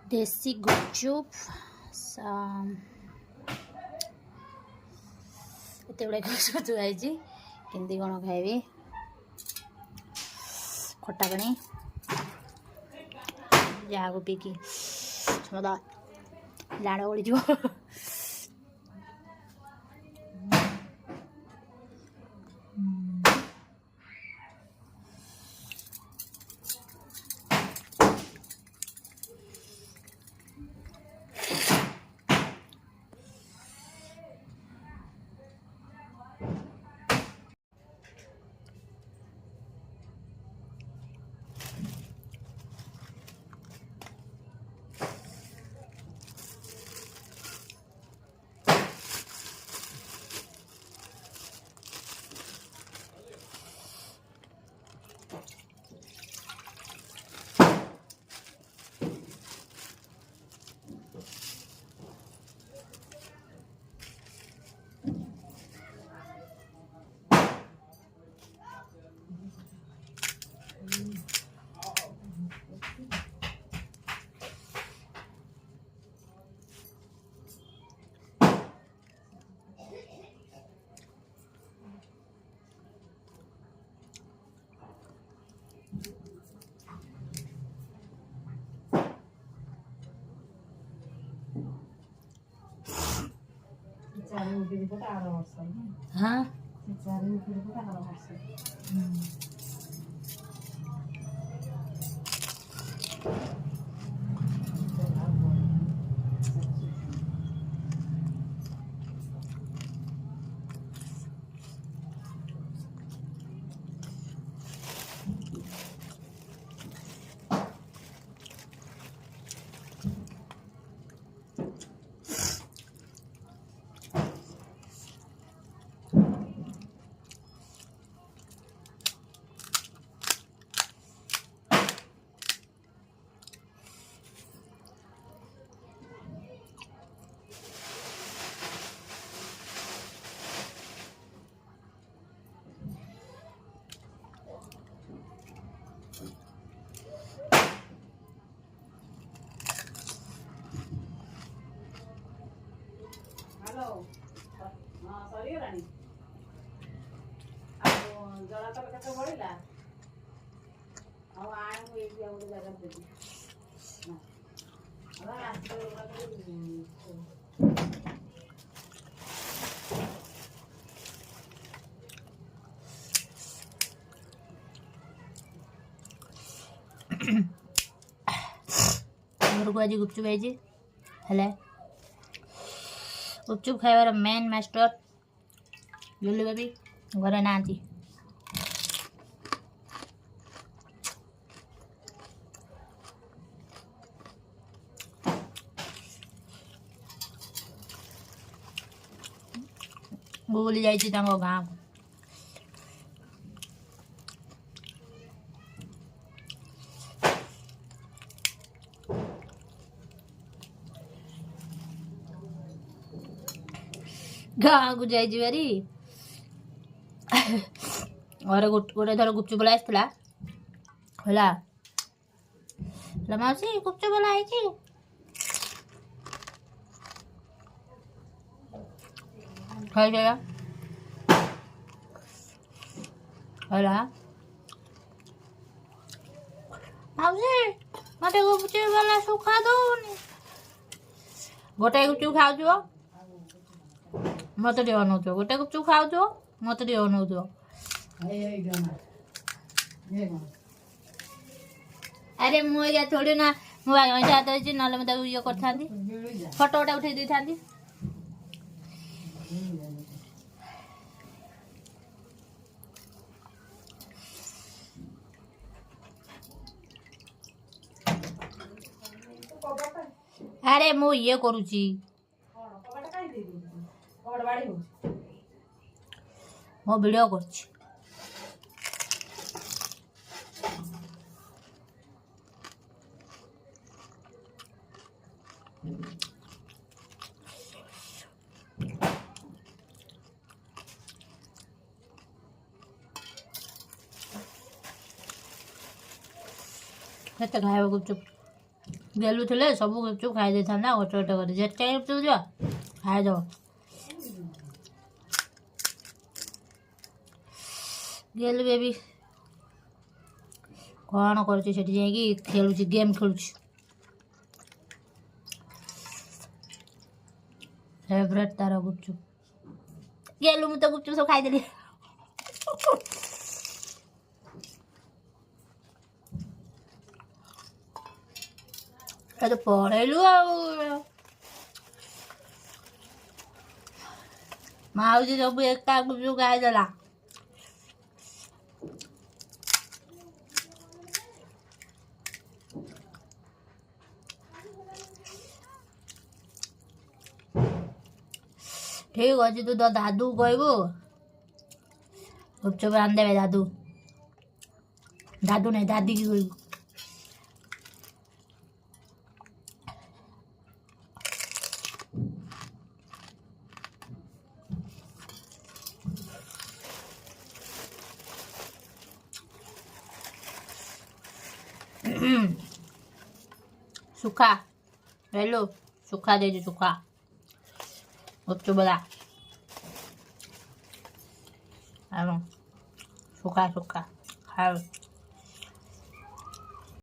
देसी गुपचुप एत गुड़ा खाई केमती कौन खाइबी खट्टा पानी जहाँ पीकी लाड़ गड़ी हाँ घर को आज गुपचुप आई हेले गुपचुप खाइबार मेन मास्टर जुली बेबी घरे ना बुली जाइए गाँव को गाँव को जारी और गोटे थर गुपचुप वाला आसला मौसी गुपचुप वाला आई खाई जाएगा मौसी मत गुपचुप वाला सुखा दो गोटे गुपचुप खाऊ मत टे अनौ गोटे गुपचुप खाऊ मत टे अनौ अरे मुझे थोड़ी ना मुझे हाथ ना मत ये कर फोटो गोटे उठे था अरे मु ये करुची मो वीडियो करछि केते खाइबा गुपचुप गेलु थे सब गुपचुप खाई दे था गोटे गोटे कर जेटे गुपचुप जा खाईदेव गेलु बेबी कौन कर खेलु गेम खेलु फेवरेट तार गुपचुप गेलु मुझे गुपचुप सब खाईदेली तो पढ़ेलु माउजी सब एक गुपचुप खाईदेला ठीक अच्छे तू तो दादू कहबू गुपचुप आनदेवे दादू दादू नहीं दादी की कहबू सुखा हेलो सुखा दे सुखा गुपचुप बला सुखा सुखा खाओ